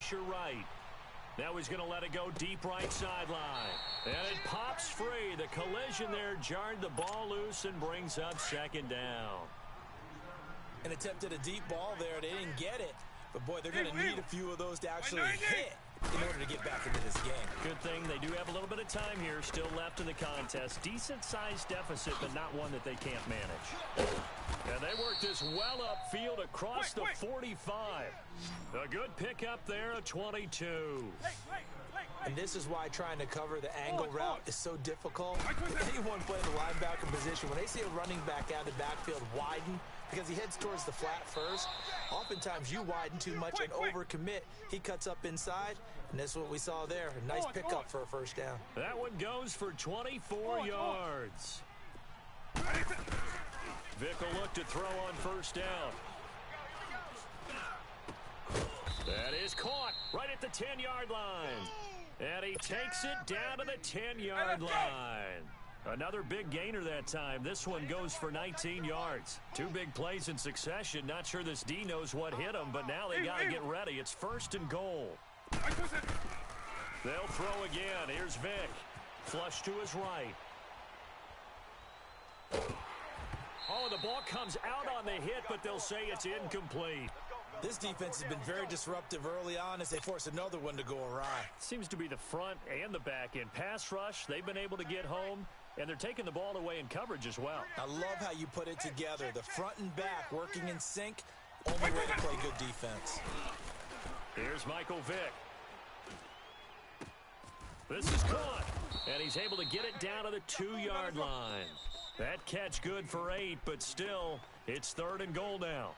pressure right. Now he's going to let it go deep right sideline. And it pops free. The collision there jarred the ball loose and brings up second down. And attempted a deep ball there. They didn't get it. But, boy, they're going to need a few of those to actually hit in order to get back into this game. Good thing they do have a little bit of time here still left in the contest. Decent-sized deficit, but not one that they can't manage. And they work this well upfield across the 45. A good pickup there, a 22. And this is why trying to cover the angle route is so difficult. Anyone playing the linebacker position, when they see a running back out of the backfield widen because he heads towards the flat first, oftentimes you widen too much and overcommit. He cuts up inside, and that's what we saw there. A nice pickup for a first down. That one goes for 24 yards. Vick will look to throw on first down. That is caught right at the 10-yard line. And he takes it down to the 10-yard line. Another big gainer that time. This one goes for 19 yards. Two big plays in succession. Not sure this D knows what hit him, but now they got to get ready. It's first and goal. They'll throw again. Here's Vick. Flush to his right. Oh, the ball comes out on the hit, but they'll say it's incomplete. This defense has been very disruptive early on as they force another one to go awry. Seems to be the front and the back end. Pass rush, they've been able to get home, and they're taking the ball away in coverage as well. I love how you put it together. The front and back working in sync. Only way to play good defense. Here's Michael Vick. This is caught, and he's able to get it down to the 2-yard line. That catch good for 8, but still, it's third and goal now.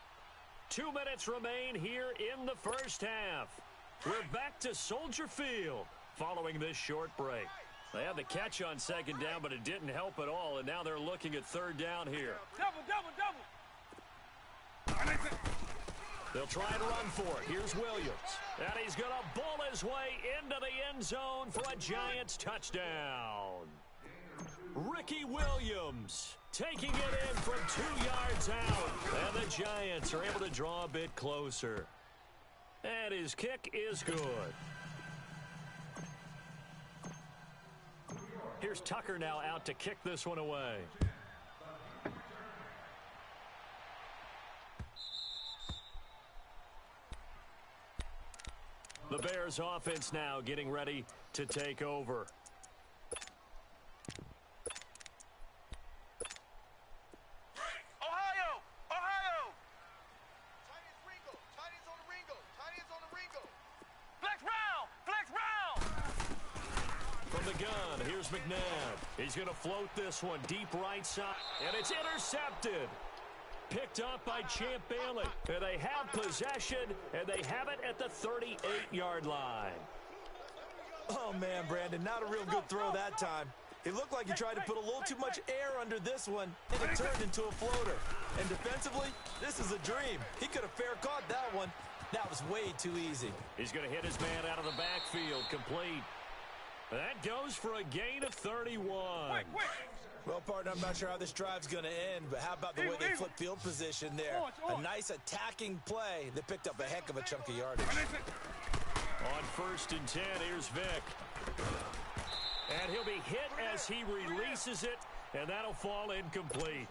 2 minutes remain here in the first half. We're back to Soldier Field following this short break. They had the catch on second down, but it didn't help at all, and now they're looking at third down here. Double. They'll try to run for it. Here's Williams. And he's going to bull his way into the end zone for a Giants touchdown. Ricky Williams taking it in from 2 yards out. And the Giants are able to draw a bit closer. And his kick is good. Here's Tucker now out to kick this one away. The Bears offense now getting ready to take over. Ohio! Tiny's on the Ringo. Flex round! From the gun, here's McNabb. He's going to float this one deep right side, and it's intercepted. Picked up by Champ Bailey. And they have possession, and they have it at the 38-yard line. Oh, man, Brandon, not a real good throw that time. It looked like he tried to put a little too much air under this one, and it turned into a floater. And defensively, this is a dream. He could have fair caught that one. That was way too easy. He's going to hit his man out of the backfield, complete. That goes for a gain of 31. Well, partner, I'm not sure how this drive's going to end, but how about the way they flip field position there? A nice attacking play that picked up a heck of a chunk of yardage. On first and 10, here's Vick. And he'll be hit as he releases it, and that'll fall incomplete.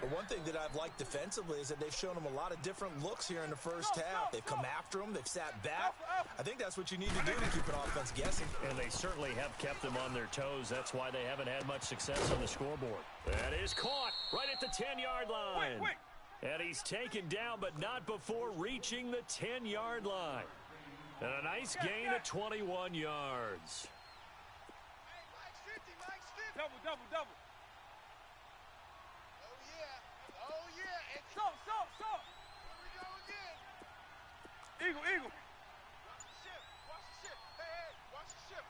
But one thing that I've liked defensively is that they've shown him a lot of different looks here in the first half. They've come after him. They've sat back. I think that's what you need to do to keep an offense guessing. And they certainly have kept them on their toes. That's why they haven't had much success on the scoreboard. That is caught right at the 10-yard line. And he's taken down, but not before reaching the 10-yard line. And a nice gain of 21 yards. Double. Oh, yeah. Stop. Here we go again. Eagle. Watch the ship. Hey, watch the ship.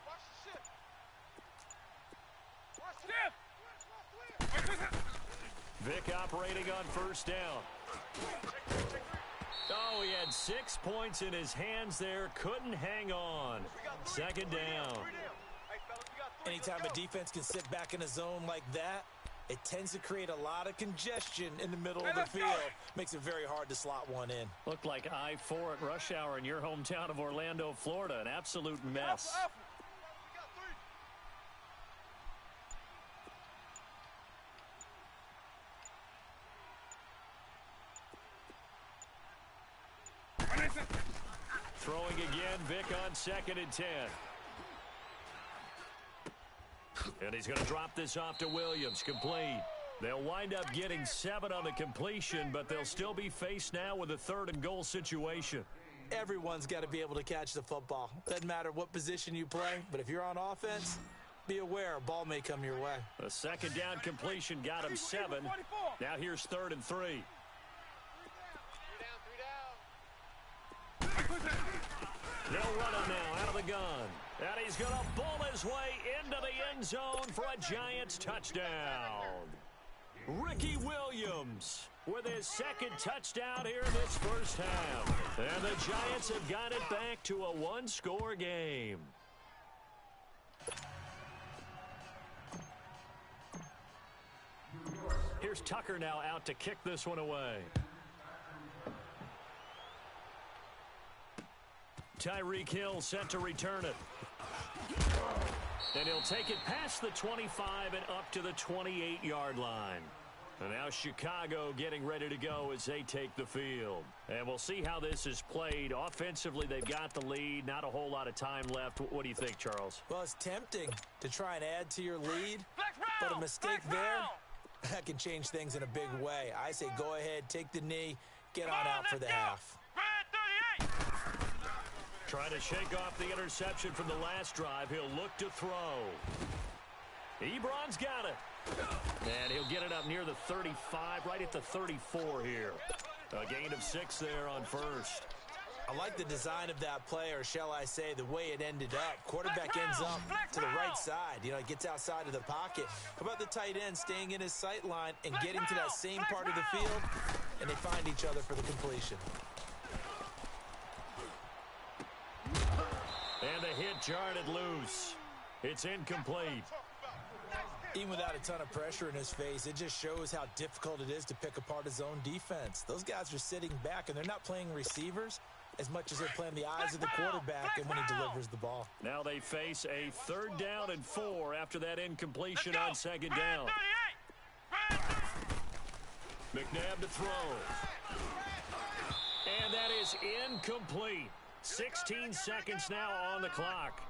Vick operating on first down. Oh, he had 6 points in his hands there. Couldn't hang on. Second down. Anytime a defense can sit back in a zone like that, It tends to create a lot of congestion in the middle of the field. Makes it very hard to slot one in. Looked like I-4 at rush hour in your hometown of Orlando, Florida. An absolute mess. Throwing again, Vic on 2nd and 10. And he's going to drop this off to Williams. Complete. They'll wind up getting 7 on the completion, but they'll still be faced now with a 3rd and goal situation. Everyone's got to be able to catch the football. Doesn't matter what position you play, but if you're on offense, be aware a ball may come your way. A 2nd down completion got him 7. Now here's 3rd and 3. They'll run it now out of the gun. And he's going to bull his way into the end zone for a Giants touchdown. Ricky Williams with his 2nd touchdown here in this first half. And the Giants have got it back to a 1-score game. Here's Tucker now out to kick this one away. Tyreek Hill set to return it. And he'll take it past the 25 and up to the 28-yard line. And now Chicago getting ready to go as they take the field. And we'll see how this is played. Offensively, they've got the lead. Not a whole lot of time left. What do you think, Charles? Well, it's tempting to try and add to your lead. But a mistake there, that can change things in a big way. I say go ahead, take the knee, get on out for the half. Trying to shake off the interception from the last drive. He'll look to throw. Ebron's got it. And he'll get it up near the 35, right at the 34 here. A gain of 6 there on first. I like the design of that play, or shall I say the way it ended up. Quarterback ends up to the right side. You know, he gets outside of the pocket. How about the tight end staying in his sight line and getting to that same part of the field, and they find each other for the completion. And the hit jarred it loose. It's incomplete. Even without a ton of pressure in his face, it just shows how difficult it is to pick apart his own defense. Those guys are sitting back, and they're not playing receivers as much as they're playing the eyes of the quarterback and when he delivers the ball. Now they face a 3rd down and 4 after that incompletion on 2nd down. McNabb to throw. And that is incomplete. 16 seconds now on the clock.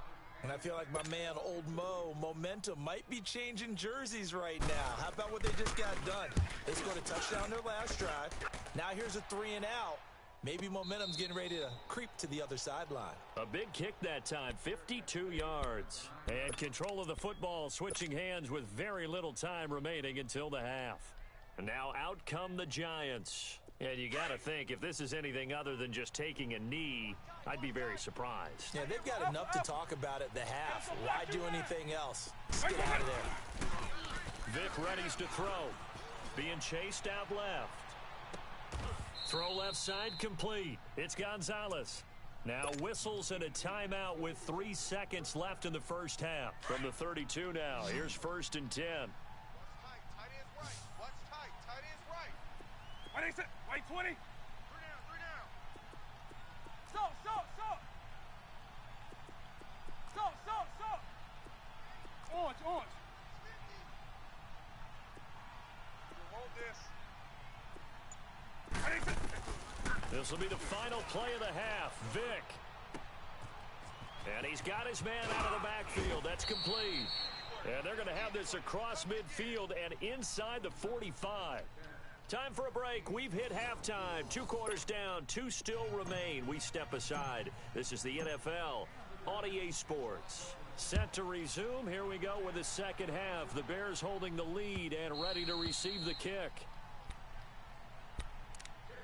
And I feel like my man, Old Mo, momentum might be changing jerseys right now. How about what they just got done? They scored a touchdown their last drive. Now here's a 3 and out. Maybe momentum's getting ready to creep to the other sideline. A big kick that time, 52 yards. And control of the football switching hands with very little time remaining until the half. And now out come the Giants. And you got to think, if this is anything other than just taking a knee, I'd be very surprised. Yeah, they've got enough to talk about at the half. Why do anything else? Let's get out of there. Vic readies to throw. Being chased out left. Throw left side complete. It's Gonzalez. Now whistles and a timeout with 3 seconds left in the first half. From the 32 now, here's 1st and 10. Wait, 20. 3 down. Stop. Orange. Hold this. This will be the final play of the half. Vic. And he's got his man out of the backfield. That's complete. And they're going to have this across midfield and inside the 45. Time for a break. We've hit halftime. 2 quarters down. 2 still remain. We step aside. This is the NFL on EA Sports. Set to resume. Here we go with the second half. The Bears holding the lead and ready to receive the kick.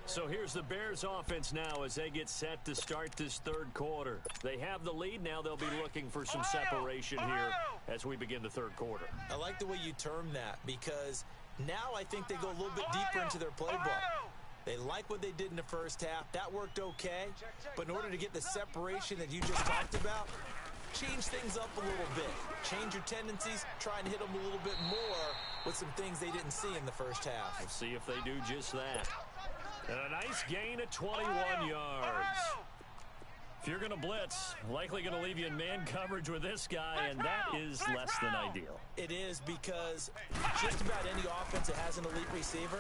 So here's the Bears offense now as they get set to start this 3rd quarter. They have the lead. Now they'll be looking for some separation here as we begin the 3rd quarter. I like the way you term that because now I think they go a little bit deeper into their playbook. They like what they did in the first half. That worked okay. But in order to get the separation that you just talked about, change things up a little bit. Change your tendencies. Try and hit them a little bit more with some things they didn't see in the first half. We'll see if they do just that. And a nice gain of 21 yards. If you're going to blitz, likely going to leave you in man coverage with this guy, and that is less than ideal. It is, because just about any offense that has an elite receiver,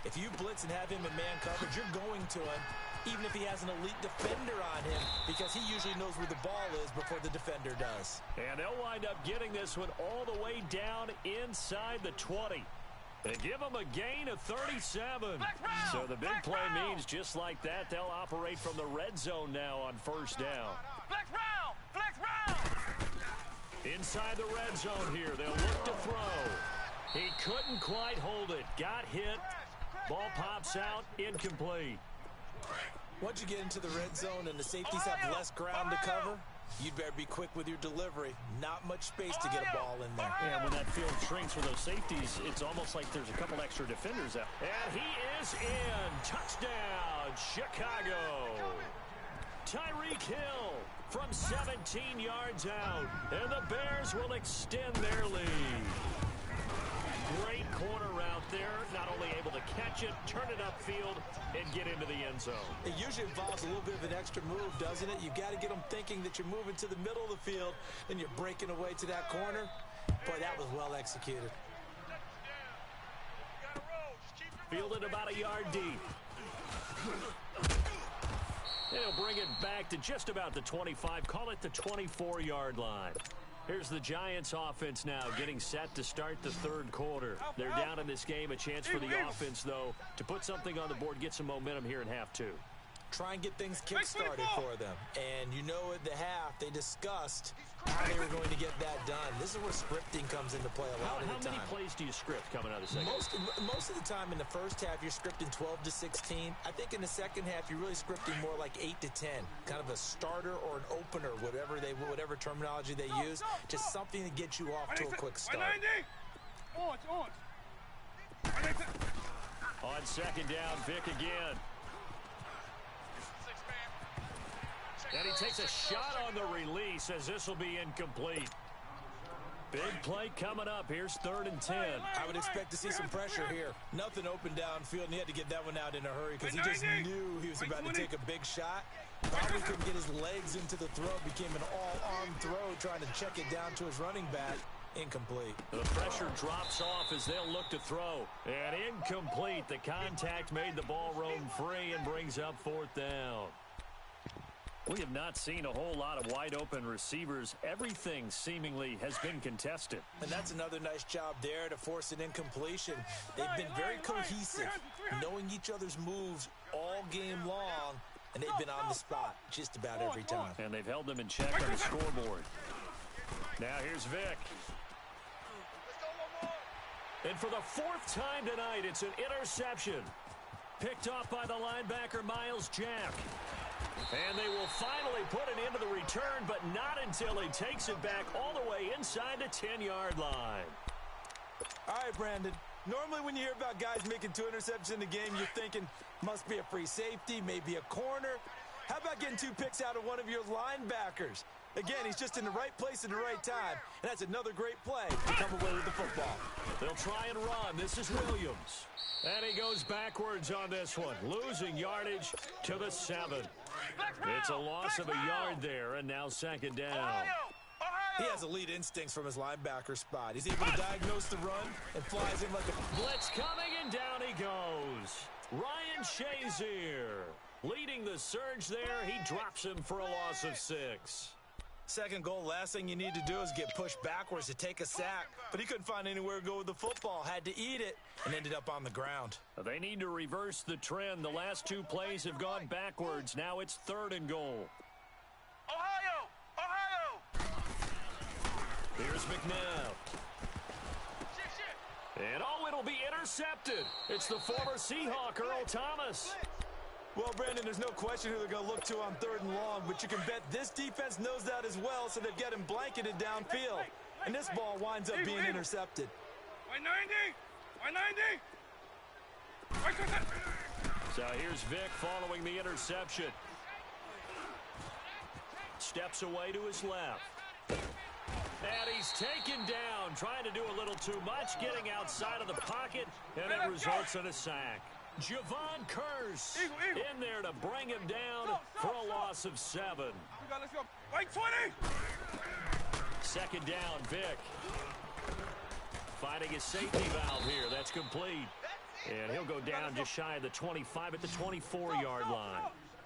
if you blitz and have him in man coverage, you're going to him, even if he has an elite defender on him, because he usually knows where the ball is before the defender does. And they'll wind up getting this one all the way down inside the 20. They give them a gain of 37. So the big play means just like that, they'll operate from the red zone now on first down. Inside the red zone here, they'll look to throw. He couldn't quite hold it. Got hit. Ball pops out, incomplete. Once you get into the red zone and the safeties have less ground to cover, you'd better be quick with your delivery. Not much space to get a ball in there. Yeah, when that field shrinks for those safeties, it's almost like there's a couple extra defenders out. And he is in. Touchdown, Chicago. Tyreek Hill from 17 yards out. And the Bears will extend their lead. Great corner route there. Not only able to catch it, turn it upfield, and get into the end zone. It usually involves a little bit of an extra move, doesn't it? You've got to get them thinking that you're moving to the middle of the field, and you're breaking away to that corner. Boy, that was well executed. Fielded about a yard deep. And he'll bring it back to just about the 25. Call it the 24-yard line. Here's the Giants offense now getting set to start the third quarter. They're down in this game. A chance for the offense, though, to put something on the board, get some momentum here in half two. Try and get things kick-started for them. And you know at the half, they discussed how they were going to get that done. This is where scripting comes into play a lot of the time. How many plays do you script coming out of the second? Most of the time in the first half, you're scripting 12 to 16. I think in the second half, you're really scripting more like 8 to 10. Kind of a starter or an opener, whatever terminology they use. Just something to get you off to a quick start. On second down, Vic again. And he takes a shot on the release as this will be incomplete. Big play coming up. Here's 3rd and 10. I would expect to see some pressure here. Nothing open downfield, and he had to get that one out in a hurry because he just knew he was about to take a big shot. Probably couldn't get his legs into the throw. Became an all-arm throw trying to check it down to his running back. Incomplete. The pressure drops off as they'll look to throw. And incomplete. The contact made the ball roam free and brings up 4th down. We have not seen a whole lot of wide-open receivers. Everything seemingly has been contested. And that's another nice job there to force an incompletion. They've been very cohesive, knowing each other's moves all game long, and they've been on the spot just about every time. And they've held them in check on the scoreboard. Now here's Vic. And for the 4th time tonight, it's an interception. Picked off by the linebacker, Miles Jack. And they will finally put it into the return, but not until he takes it back all the way inside the 10-yard line. All right, Brandon. Normally when you hear about guys making 2 interceptions in the game, you're thinking must be a free safety, maybe a corner. How about getting 2 picks out of one of your linebackers? Again, he's just in the right place at the right time, and that's another great play to come away with the football. They'll try and run. This is Williams. And he goes backwards on this one, losing yardage to the 7. It's a loss of a yard there, and now 2nd down. He has elite instincts from his linebacker spot. He's able to diagnose the run and flies in like a... Blitz coming, and down he goes. Ryan Shazier leading the surge there. He drops him for a loss of 6. Second goal, last thing you need to do is get pushed backwards to take a sack. But he couldn't find anywhere to go with the football. Had to eat it and ended up on the ground. They need to reverse the trend. The last 2 plays have gone backwards. Now it's 3rd and goal. Ohio! Here's McNabb. And it'll be intercepted. It's the former Seahawk, Earl Thomas. Well, Brandon, there's no question who they're going to look to on 3rd and long, but you can bet this defense knows that as well, so they've got him blanketed downfield. And this ball winds up being intercepted. 190! So here's Vic following the interception. Steps away to his left. And he's taken down, trying to do a little too much, getting outside of the pocket, and it results in a sack. Javon Curse in there to bring him down for a loss of 7. Let's go. Wait, 20! Second down, Vick. Finding his safety valve here. That's complete. And he'll go down just shy of the 25 at the 24-yard line.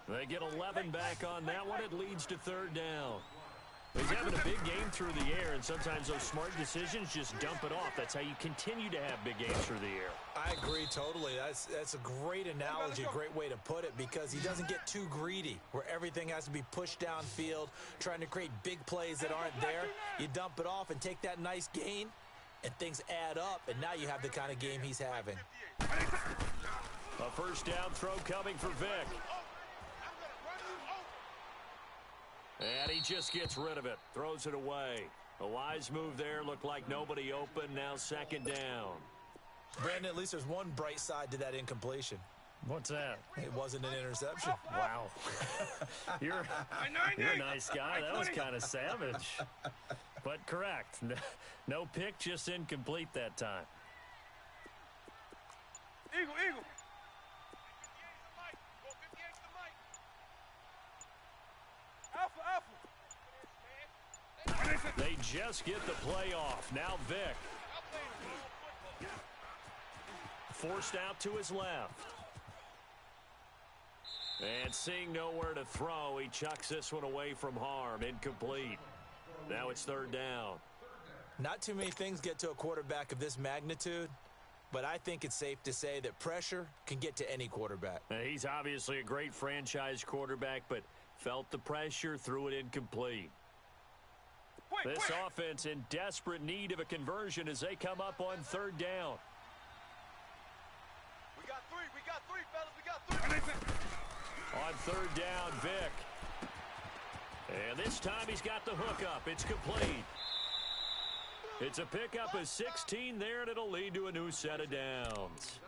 They get 11 back on that one. It leads to third down. He's having a big game through the air, and sometimes those smart decisions just dump it off. That's how you continue to have big games through the air. I agree totally. That's a great analogy, a great way to put it, because he doesn't get too greedy where everything has to be pushed downfield, trying to create big plays that aren't there. You dump it off and take that nice gain, and things add up, and now you have the kind of game he's having. A first down throw coming for Vick. And he just gets rid of it, throws it away. A wise move there, looked like nobody open, now second down. Brandon, at least there's one bright side to that incompletion. What's that? It wasn't an interception. Wow. You're a nice guy. That was kind of savage. But correct. No pick, just incomplete that time. Eagle, eagle. Alpha, alpha. They just get the play off. Now Vick. Forced out to his left. And seeing nowhere to throw, he chucks this one away from harm. Incomplete. Now it's third down. Not too many things get to a quarterback of this magnitude, but I think it's safe to say that pressure can get to any quarterback. Now, he's obviously a great franchise quarterback, but felt the pressure, threw it incomplete. This offense in desperate need of a conversion as they come up on third down. We got three, fellas. We got three. On third down, Vick. And this time he's got the hook up. It's complete. It's a pickup of 16 there, and it'll lead to a new set of downs.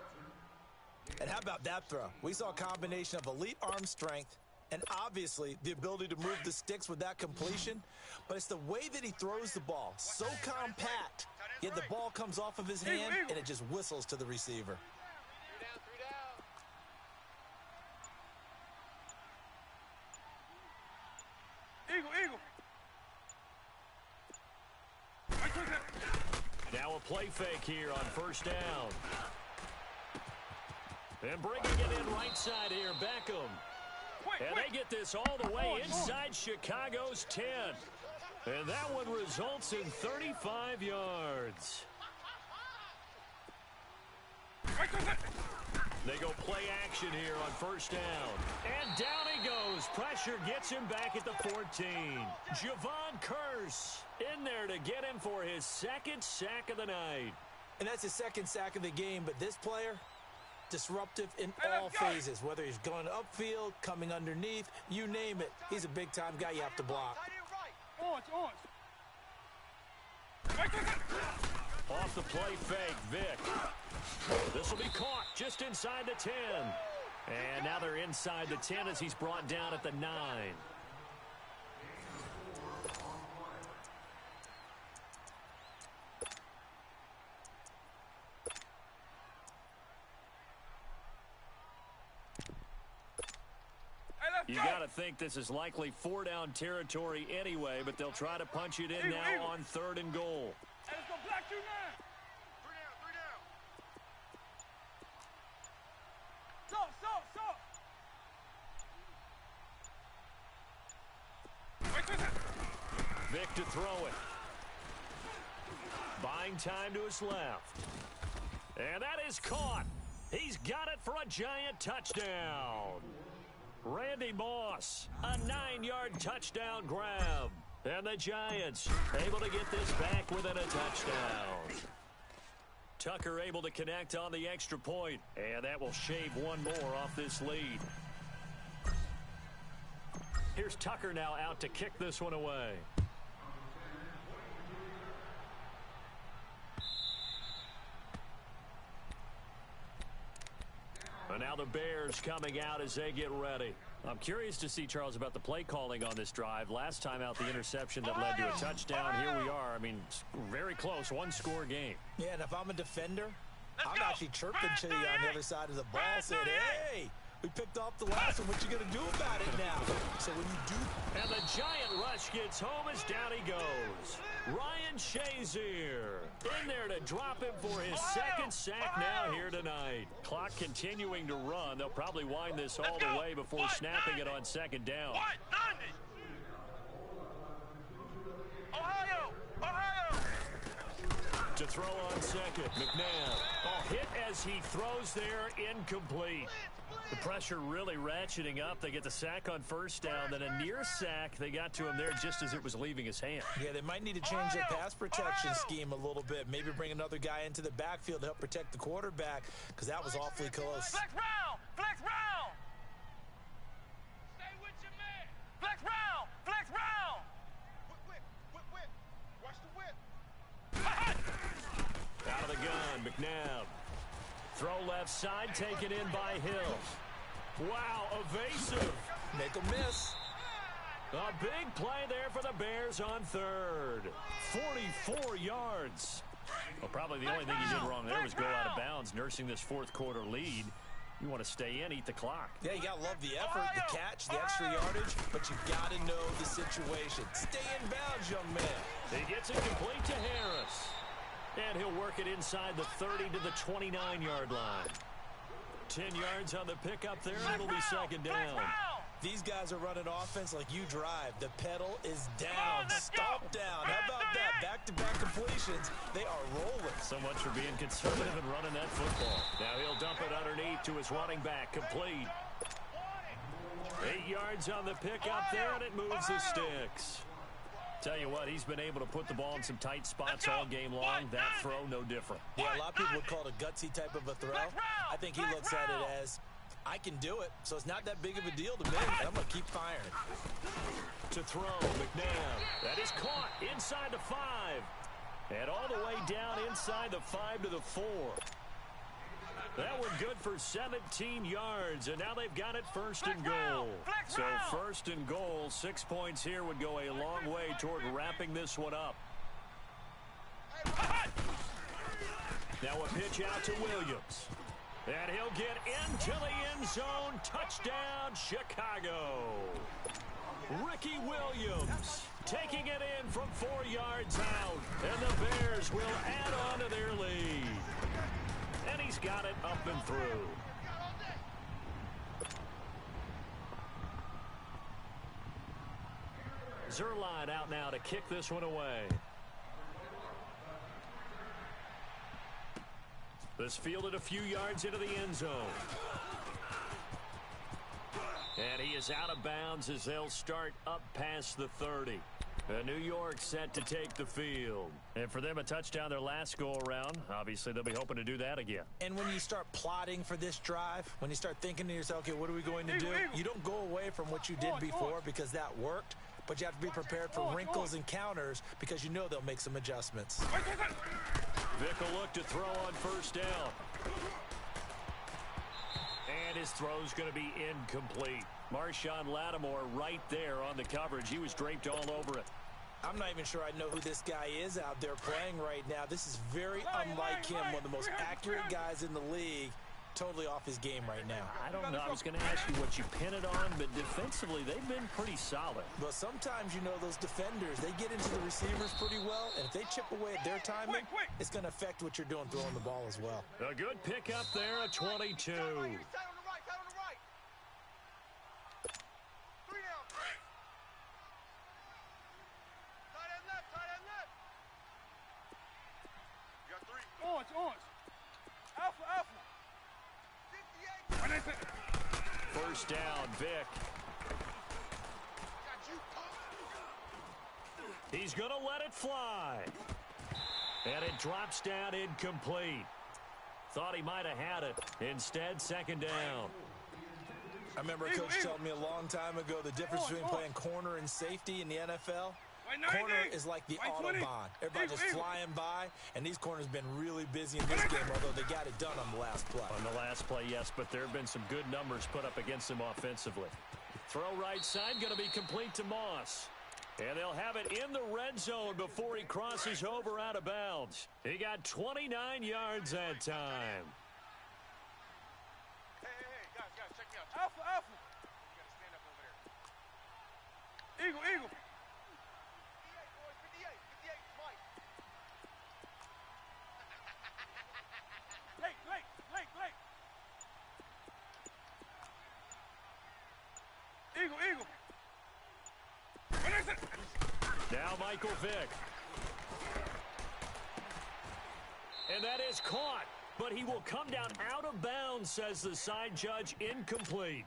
And how about that throw? We saw a combination of elite arm strength and obviously the ability to move the sticks with that completion, but it's the way that he throws the ball. So compact, yet the ball comes off of his hand, and it just whistles to the receiver. Eagle, eagle. Now a play fake here on first down. And bringing it in right side here, Beckham. And they get this all the way inside Chicago's 10. And that one results in 35 yards. They go play action here on first down. And down he goes. Pressure gets him back at the 14. Javon Curse in there to get him for his second sack of the night. And that's his second sack of the game, but this player, disruptive in all phases, whether he's going upfield, coming underneath, you name it. He's a big-time guy you have to block. Off the play fake, Vick. This will be caught just inside the 10. And now they're inside the 10 as he's brought down at the 9. You got to think this is likely 4-down territory anyway, but they'll try to punch it in now on third and goal. Hey, let's go black 2-9. 3 down. Vick to throw it. Buying time to his left. And that is caught. He's got it for a giant touchdown. Randy Moss, a 9-yard touchdown grab. And the Giants able to get this back within a touchdown. Tucker able to connect on the extra point, and that will shave one more off this lead. Here's Tucker now out to kick this one away. And now the Bears coming out as they get ready. I'm curious to see, Charles, about the play calling on this drive. Last time out, the interception that led to a touchdown. Here we are. I mean, very close, one-score game. Yeah, and if I'm a defender, I'm actually chirping to you on the other side of the ball, saying, hey, we picked off the last one. What you going to do about it now? So when you do... And the giant rush gets home as down he goes. Ryan Shazier in there to drop him for his second sack now here tonight. Clock continuing to run. They'll probably wind this all the way before snapping it on second down. To throw on second, McNabb. Hit as he throws there, incomplete. The pressure really ratcheting up. They get the sack on first down, then a near sack. They got to him there just as it was leaving his hand. Yeah, they might need to change their pass protection scheme a little bit. Maybe bring another guy into the backfield to help protect the quarterback, because that was awfully close. Flex round! Flex round! Stay with your man! Flex round! Flex round! Whip. Watch the whip. Out of the gun, McNabb. Throw left side, taken in by Hill. Wow, evasive. Make a miss. A big play there for the Bears on third. 44 yards. Well, probably the only thing he did wrong there was go out of bounds, nursing this fourth quarter lead. You want to stay in, eat the clock. Yeah, you got to love the effort, the catch, the extra yardage, but you got to know the situation. Stay in bounds, young man. He gets it complete to Harris. And he'll work it inside the 30 to the 29-yard line. 10 yards on the pickup there, and it'll be second down. These guys are running offense like you drive. The pedal is down, stomp down. How about that? Back-to-back completions. They are rolling. So much for being conservative and running that football. Now he'll dump it underneath to his running back, complete. 8 yards on the pickup there, and it moves the sticks. Tell you what, he's been able to put the ball in some tight spots all game long. That throw, no different. Yeah, a lot of people would call it a gutsy type of a throw. I think he looks at it as, I can do it, so it's not that big of a deal to me, and I'm going to keep firing. To throw, McNabb. That is caught inside the 5. And all the way down inside the 5 to the 4. That one good for 17 yards, and now they've got it first and goal. So first and goal, 6 points here would go a long way toward wrapping this one up. Now a pitch out to Williams. And he'll get into the end zone. Touchdown, Chicago. Ricky Williams taking it in from 4 yards out. And the Bears will add on to their lead. And he's got it up and through. Zuerlein out now to kick this one away. This fielded a few yards into the end zone. And he is out of bounds as they'll start up past the 30. New York set to take the field. And for them, a touchdown their last go-around. Obviously, they'll be hoping to do that again. And when you start plotting for this drive, when you start thinking to yourself, okay, what are we going to do? You don't go away from what you did before because that worked, but you have to be prepared for wrinkles and counters because you know they'll make some adjustments. Vick will look to throw on first down. And his throw's going to be incomplete. Marshawn Lattimore right there on the coverage. He was draped all over it. I'm not even sure I know who this guy is out there playing right now. This is very unlike him, one of the most accurate guys in the league. Totally off his game right now. I don't know. I was going to ask you what you pin it on, but defensively, they've been pretty solid. But sometimes, you know, those defenders, they get into the receivers pretty well, and if they chip away at their timing, it's going to affect what you're doing throwing the ball as well. A good pickup there at 22. First down, Vick. He's going to let it fly. And it drops down incomplete. Thought he might have had it. Instead, second down. I remember a coach telling me a long time ago the difference between playing corner and safety in the NFL. Corner is like the Autobahn. Everybody just flying by, and these corners have been really busy in this game, although they got it done on the last play. On the last play, yes, but there have been some good numbers put up against them offensively. Throw right side, going to be complete to Moss. And they'll have it in the red zone before he crosses over out of bounds. He got 29 yards that time. Hey, guys, check me out. Alpha. You gotta stand up over there. Eagle. 58, boys, 58, Mike. Blake. Eagle. Now Michael Vick. And that is caught. But he will come down out of bounds, says the side judge. Incomplete.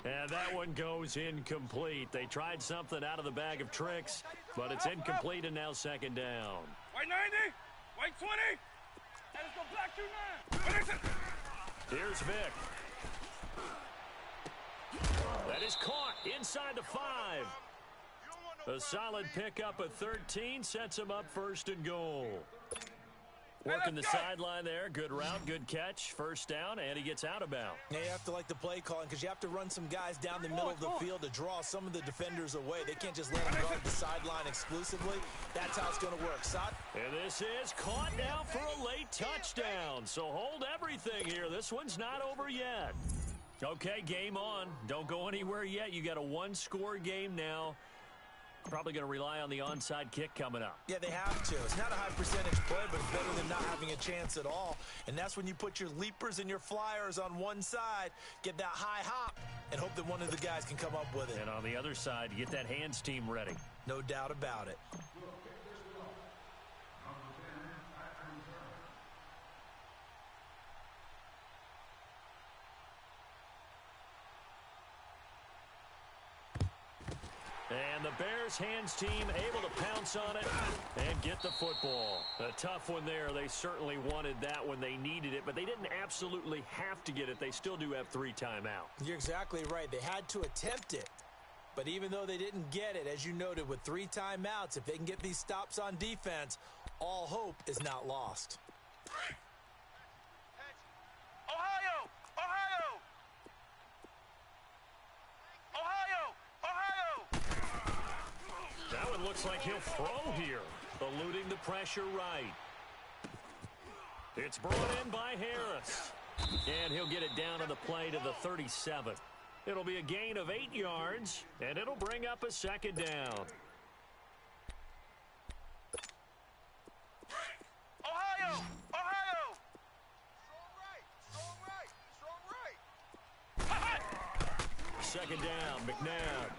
And that one goes incomplete. They tried something out of the bag of tricks, but it's incomplete and now second down. White 90. White 20. Hey, let's go black 29. Here's Vick. That is caught inside the 5. A solid pickup at 13 sets him up first and goal. Working the sideline there. Good route, good catch. First down, and he gets out of bounds. Yeah, you have to like the play calling because you have to run some guys down the middle of the field to draw some of the defenders away. They can't just let them guard the sideline exclusively. That's how it's going to work. And this is caught now for a late touchdown. So hold everything here. This one's not over yet. Okay, game on. Don't go anywhere yet. You got a one-score game now. Probably going to rely on the onside kick coming up. Yeah, they have to. It's not a high percentage play, but it's better than not having a chance at all. And that's when you put your leapers and your flyers on one side, get that high hop, and hope that one of the guys can come up with it. And on the other side, you get that hands team ready. No doubt about it. And the Bears hands team able to pounce on it and get the football. A tough one there. They certainly wanted that when they needed it, but they didn't absolutely have to get it. They still do have 3 timeouts. You're exactly right. They had to attempt it. But even though they didn't get it, as you noted, with 3 timeouts, if they can get these stops on defense, all hope is not lost. Ohio! That one looks like he'll throw here, eluding the pressure right. It's brought in by Harris. And he'll get it down on the play to the 37. It'll be a gain of 8 yards, and it'll bring up a second down. Ohio! Strong right. Second down, McNabb.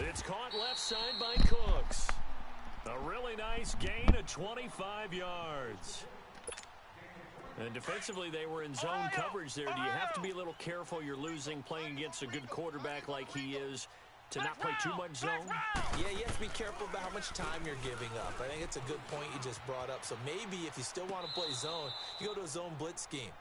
It's caught left side by Cooks. A really nice gain of 25 yards. And defensively, they were in zone coverage there. Do you have to be a little careful? You're losing playing against a good quarterback like he is to not play too much zone? Yeah, you have to be careful about how much time you're giving up. I think it's a good point you just brought up. So maybe if you still want to play zone, you go to a zone blitz scheme.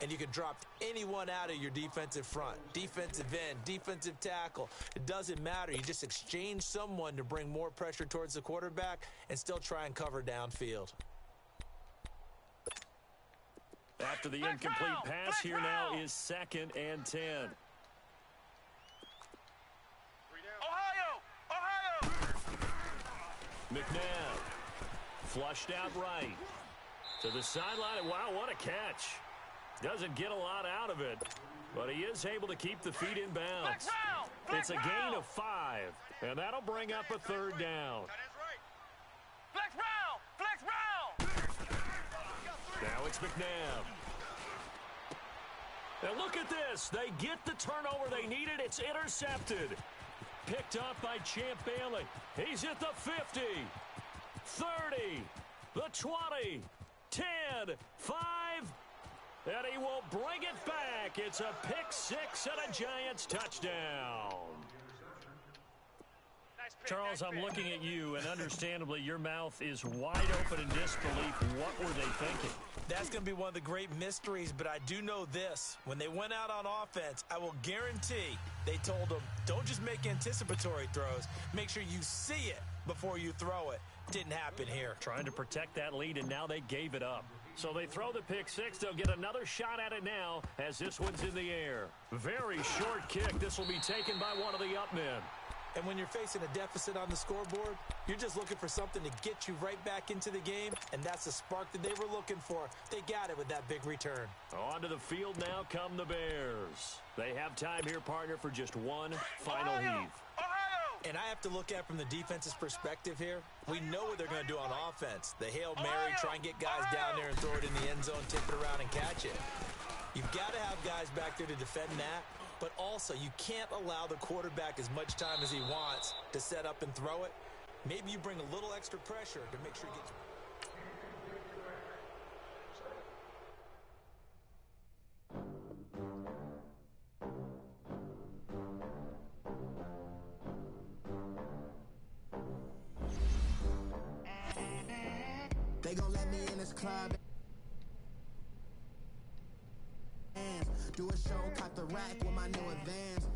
And you can drop anyone out of your defensive front, defensive end, defensive tackle. It doesn't matter. You just exchange someone to bring more pressure towards the quarterback and still try and cover downfield. After the incomplete pass, here now is 2nd and 10. Ohio! McNabb flushed out right to the sideline. Wow, what a catch. Doesn't get a lot out of it, but he is able to keep the feet in bounds. It's a gain of 5, and that'll bring up a 3rd down. Flex round! Now it's McNabb. And look at this. They get the turnover they needed. It's intercepted. Picked up by Champ Bailey. He's at the 50, 30, the 20, 10, 5, and he will bring it back. It's a pick 6 and a Giants touchdown. Charles, I'm looking at you, and understandably, your mouth is wide open in disbelief. What were they thinking? That's going to be one of the great mysteries, but I do know this. When they went out on offense, I will guarantee they told them, don't just make anticipatory throws. Make sure you see it before you throw it. Didn't happen here. Trying to protect that lead, and now they gave it up. So they throw the pick six. They'll get another shot at it now as this one's in the air. Very short kick. This will be taken by one of the up men. And when you're facing a deficit on the scoreboard, you're just looking for something to get you right back into the game, and that's the spark that they were looking for. They got it with that big return. Onto the field now come the Bears. They have time here, partner, for just one final heave. And I have to look at from the defense's perspective here. We know what they're going to do on offense. The Hail Mary, try and get guys down there and throw it in the end zone, tip it around and catch it. You've got to have guys back there to defend that, but also you can't allow the quarterback as much time as he wants to set up and throw it. Maybe you bring a little extra pressure to make sure he gets... They gon' let me in this club. Do a show, caught the rack with my new advance.